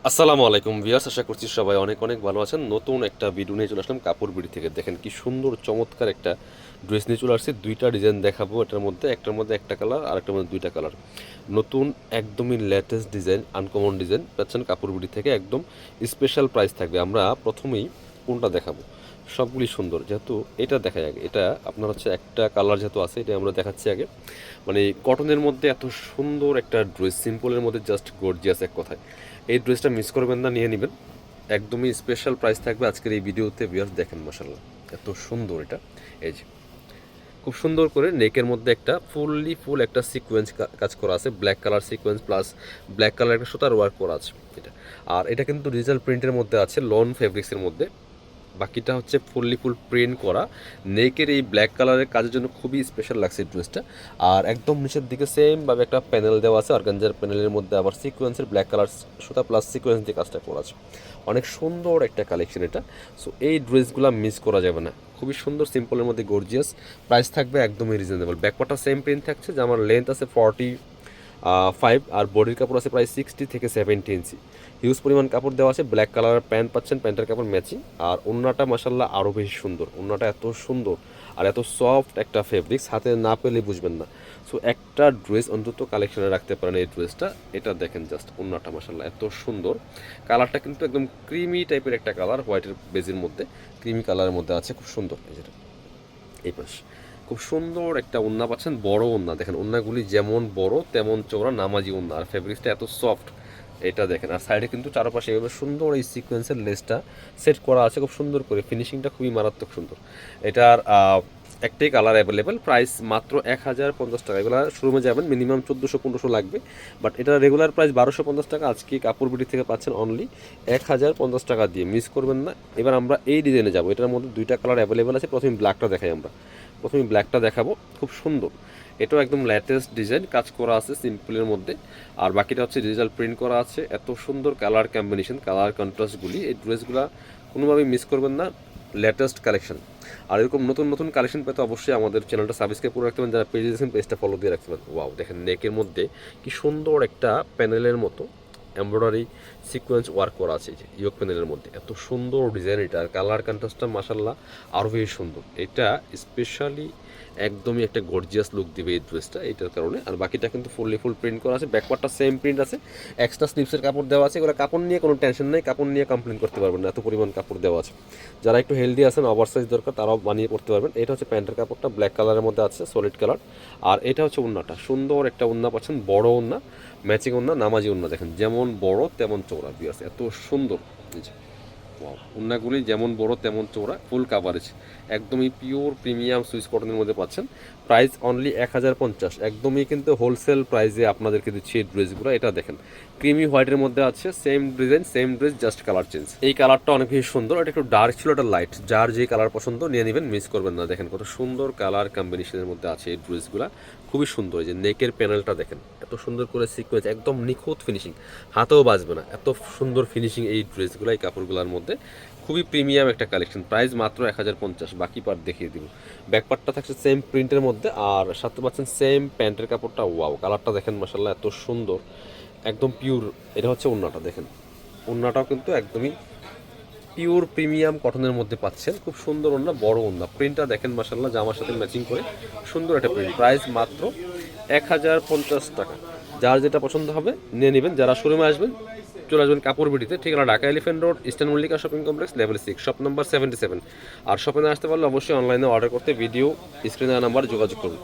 আসসালামু আলাইকুম ভিউয়ার্স, আশা করছি সবাই অনেক অনেক ভালো আছেন। নতুন একটা ভিডিও নিয়ে চলে আসলাম কাপড় বিড়ি থেকে। দেখেন কি সুন্দর চমৎকার একটা ড্রেস নিয়ে চলে আসছে। দুইটা ডিজাইন দেখাবো, একটার মধ্যে একটা কালার আর একটার মধ্যে দুইটা কালার। নতুন একদমই লেটেস্ট ডিজাইন, আনকমন ডিজাইন পাচ্ছেন কাপড় বিড়ি থেকে। একদম স্পেশাল প্রাইস থাকবে। আমরা প্রথমেই কোনটা দেখাবো, সবগুলি সুন্দর। যেহেতু এটা দেখাই আগে, এটা আপনার হচ্ছে একটা কালার যেহেতু আছে, এটা আমরা দেখাচ্ছি আগে। মানে কটনের মধ্যে এত সুন্দর একটা ড্রেস, সিম্পলের মধ্যে জাস্ট গর্জিয়াস এক কথায়। এই ড্রেসটা মিস করবেন না, নিয়ে নেবেন। একদমই স্পেশাল প্রাইস থাকবে আজকের এই ভিডিওতে। ভিউয়ার্স দেখেন মাশাআল্লাহ এত সুন্দর এটা। এই যে খুব সুন্দর করে নেকের মধ্যে একটা ফুল একটা সিকোয়েন্স কাজ করা আছে, black colour sequence plus black colour একটা সুতার ওয়ার্ক করা আছে এটা। আর এটা কিন্তু ডিজিটাল প্রিন্টের মধ্যে আছে, লন ফেব্রিক্সের মধ্যে। বাকিটা হচ্ছে ফুল প্রিন্ট করা। নেকের এই ব্ল্যাক কালারের কাজের জন্য খুবই স্পেশাল লাগছে এই ড্রেসটা। আর একদম নিচের দিকে সেমভাবে একটা প্যানেল দেওয়া আছে, অর্গানজার প্যানেলের মধ্যে আবার সিকোয়েন্সের ব্ল্যাক কালার সুতা প্লাস সিকোয়েন্স দিয়ে কাজটা করা আছে। অনেক সুন্দর একটা কালেকশন এটা। সো এই ড্রেসগুলো মিস করা যাবে না, খুবই সুন্দর সিম্পলের মধ্যে গর্জিয়াস। প্রাইস থাকবে একদমই রিজনেবল। ব্যাকপার্টটা সেম প্রিন্ট থাকছে, যে আমার লেন্থ আছে 45 আর বডির কাপড় আছে প্রায় 60 থেকে 70 ইঞ্চি। হিউজ পরিমাণ কাপড় দেওয়া আছে। ব্ল্যাক কালারের প্যান্ট পাচ্ছেন, প্যান্টের কাপড় ম্যাচিং। আর ওড়নাটা মাসাল্লাহ আরও বেশি সুন্দর। ওড়নাটা এত সুন্দর আর এত সফট একটা ফেব্রিক্স, হাতে না পেলে বুঝবেন না। সো একটা ড্রেস অন্তত কালেকশনে রাখতে পারেন এই ড্রেসটা। এটা দেখেন জাস্ট ওড়নাটা মাসাল্লাহ এত সুন্দর। কালারটা কিন্তু একদম ক্রিমি টাইপের একটা কালার, হোয়াইটের বেজের মধ্যে ক্রিমি কালারের মধ্যে আছে, খুব সুন্দর। এই যেটা এই পাশ খুব সুন্দর একটা ওড়না পাচ্ছেন, বড় ওড়না। দেখেন ওড়নাগুলি যেমন বড় তেমন চওড়া, নামাজি ওড়না। আর ফেব্রিক্সটা এত সফট, এটা দেখেন। আর সাইডে কিন্তু চারপাশে এভাবে সুন্দর এই সিকোয়েন্সের লেসটা সেট করা আছে খুব সুন্দর করে। ফিনিশিংটা খুবই মারাত্মক সুন্দর। এটার একটাই কালার অ্যাভেলেবেল। প্রাইস মাত্র 1050 টাকা। এগুলো শোরুমে যাবেন মিনিমাম 1400-1500 লাগবে, বাট এটা রেগুলার প্রাইস 1250 টাকা। আজকে কাপড় বিডি থেকে পাচ্ছেন অনলি 1050 টাকা দিয়ে। মিস করবেন না। এবার আমরা এই ডিজাইনে যাবো। এটার মধ্যে দুইটা কালার অ্যাভেলেবেল আছে। প্রথমে ব্ল্যাকটা দেখাই আমরা। প্রথমে ব্ল্যাকটা দেখাবো, খুব সুন্দর। এটাও একদম লেটেস্ট ডিজাইন, কাজ করা আছে সিম্পলের মধ্যে। আর বাকিটা হচ্ছে ডিজিটাল প্রিন্ট করা আছে। এত সুন্দর কালার কম্বিনেশন, কালার কন্ট্রাস্টগুলি, এই ড্রেসগুলো কোনোভাবেই মিস করবেন না। Latest collection. আর এরকম নতুন নতুন কালেকশন পেতে অবশ্যই আমাদের চ্যানেলটা সাবস্ক্রাইব করে রাখতে পারেন। যারা পেজ দিয়েছেন পেজটা ফলো দিয়ে রাখতে পারেন। ওয়াও দেখেন নেকের মধ্যে কি সুন্দর একটা প্যানেলের মতো এমব্রয়ডারি সিকোয়েন্স ওয়ার্ক করা আছে। যে ইয়োক প্যানেলের মধ্যে এত সুন্দর ডিজাইন। এটা আর কালার কন্ট্রাস্টটা মাসাল্লাহ আরও বেশি সুন্দর। এটা স্পেশালি একদমই একটা গর্জিয়াস লুক দিবে এই ড্রেসটা, এইটার কারণে। আর বাকিটা কিন্তু ফুল প্রিন্ট করা আছে। ব্যাকপার্টটা সেম প্রিন্ট আছে, এক্সট্রা স্লিপসের কাপড় দেওয়া আছে। এগুলো কাপড় নিয়ে কোনো টেনশন নেই, কাপড় নিয়ে কমপ্লেন করতে পারবেন না, এত পরিমাণ কাপড় দেওয়া আছে। যারা একটু হেলদি আছেন, ওভার সাইজ দরকার, তারাও বানিয়ে পড়তে পারবেন। এটা হচ্ছে প্যান্টের কাপড়টা ব্ল্যাক কালারের মধ্যে আছে, সলিড কালার। আর এটা হচ্ছে ওড়নাটা, সুন্দর একটা ওড়না পাচ্ছেন, বড় ওড়না, ম্যাচিং ওড়না, নামাজি ওড়না। দেখেন যেমন বড় তেমন চৌড়া আছে, এত সুন্দর। ওড়নাগুলি যেমন বড় তেমন চৌড়া, ফুল কাভারেজ, একদমই পিওর প্রিমিয়াম সুইস কটনের মধ্যে পাচ্ছেন। Price only 1050। একদমই কিন্তু হোলসেল প্রাইসে আপনাদেরকে দিচ্ছি এই ড্রেসগুলো। এটা দেখেন ক্রিমি হোয়াইটের মধ্যে আছে, same design same dress, just colour change. এই কালারটা অনেক বেশি সুন্দর। এটা একটু ডার্ক ছিল, এটা লাইট। যার যে কালার পছন্দ নিয়ে নেবেন, মিস করবেন না। দেখেন কত সুন্দর কালার কম্বিনেশনের মধ্যে আছে এই ড্রেসগুলো, খুবই সুন্দর। এই যে নেকের প্যানেলটা দেখেন এত সুন্দর করে সিকোয়েন্স, একদম নিখুঁত ফিনিশিং, হাতেও বাজবে না, এত সুন্দর ফিনিশিং এই ড্রেসগুলো, এই কাপড়গুলোর মধ্যে। খুবই প্রিমিয়াম একটা কালেকশন। প্রাইস মাত্র 1050। বাকি পার্ট দেখিয়ে দিব। ব্যাক পার্টটা থাকছে সেম প্রিন্টের মধ্যে, আর সাথে পাচ্ছেন সেম প্যান্টের কাপড়টা। ওয়াও কালারটা দেখেন মাসাল্লাহ এত সুন্দর, একদম পিওর। এটা হচ্ছে ওড়নাটা দেখেন, ওড়নাটাও কিন্তু একদমই পিওর প্রিমিয়াম কটনের মধ্যে পাচ্ছেন। খুব সুন্দর ওড়না, বড় ওড়না। প্রিন্টটা দেখেন মাসাল্লাহ, জামার সাথে ম্যাচিং করে সুন্দর একটা প্রিন্ট। প্রাইস মাত্র 1050 টাকা। যার যেটা পছন্দ হবে নিয়ে নেবেন। যারা শোরুমে আসবেন চলে আসবেন কাপড় বিটিতে, ঠিকানা Dhaka elephant road, eastern Mallika shopping complex, level 6, shop number 77। আর শপে না আসতে পারলে অবশ্যই অনলাইনে অর্ডার করতে ভিডিও স্ক্রিনে নাম্বার যোগাযোগ করুন।